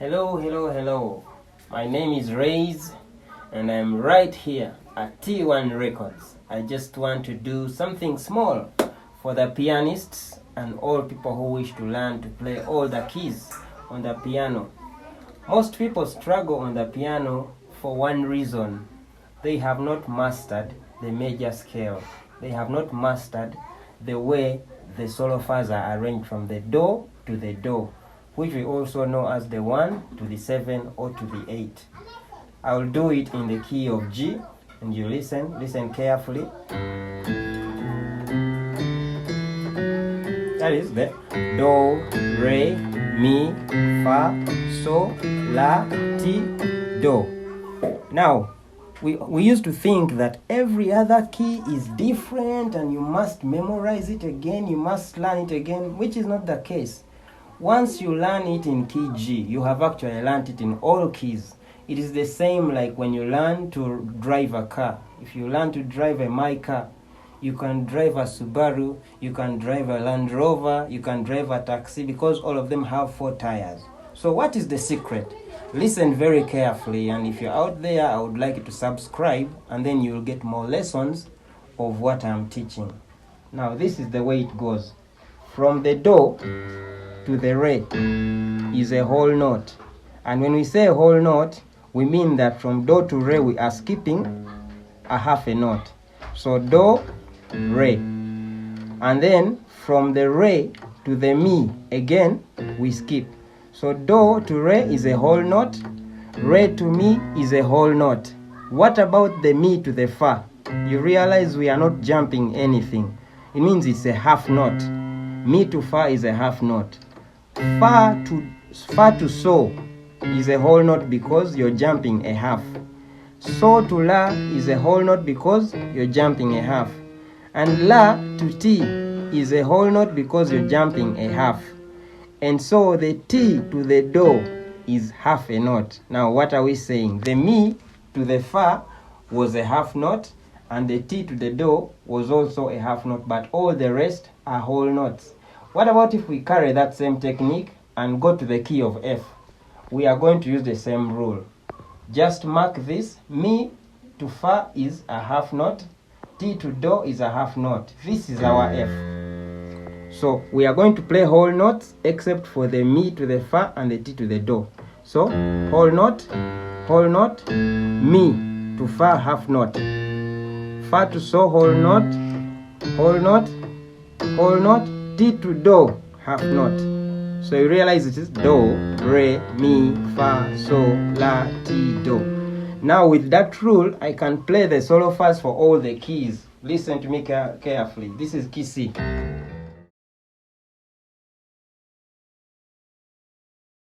Hello. My name is Rayz, and I'm right here at T1 Records. I just want to do something small for the pianists and all people who wish to learn to play all the keys on the piano. Most people struggle on the piano for one reason. They have not mastered the major scale. They have not mastered the way the solo fas are arranged from the do to the do, which we also know as the 1 to the 7 or to the 8. I will do it in the key of G, and you listen carefully. That is the do, re, mi, fa, sol, la, ti, do. Now, we used to think that every other key is different and you must memorize it again, you must learn it again, which is not the case. Once you learn it in key G, you have actually learned it in all keys. It is the same like when you learn to drive a car. If you learn to drive a my car, you can drive a Subaru, you can drive a Land Rover, you can drive a taxi, because all of them have 4 tires. So what is the secret? Listen very carefully, and if you're out there, I would like you to subscribe, and then you'll get more lessons of what I'm teaching. Now, this is the way it goes. From the do to the re is a whole note. And when we say a whole note, we mean that from do to re we are skipping a half a note. So do, re. And then from the re to the mi, again, we skip. So do to re is a whole note, re to mi is a whole note. What about the mi to the fa? You realize we are not jumping anything. It means it's a half note. Mi to fa is a half note. Fa to so is a whole note because you're jumping a half. So to la is a whole note because you're jumping a half. And la to ti is a whole note because you're jumping a half. And so the ti to the do is half a note. Now what are we saying? The mi to the fa was a half note, and the ti to the do was also a half note, but all the rest are whole notes. What about if we carry that same technique and go to the key of F? We are going to use the same rule. Just mark this. Mi to fa is a half note, ti to do is a half note. This is our F. So we are going to play whole notes except for the mi to the fa and the ti to the do. So whole note, mi to fa half note, fa to so whole note, ti to do half note. So you realize it is do, re, mi, fa, sol, la, ti, do. Now with that rule, I can play the solo fas for all the keys. Listen to me carefully. This is key C.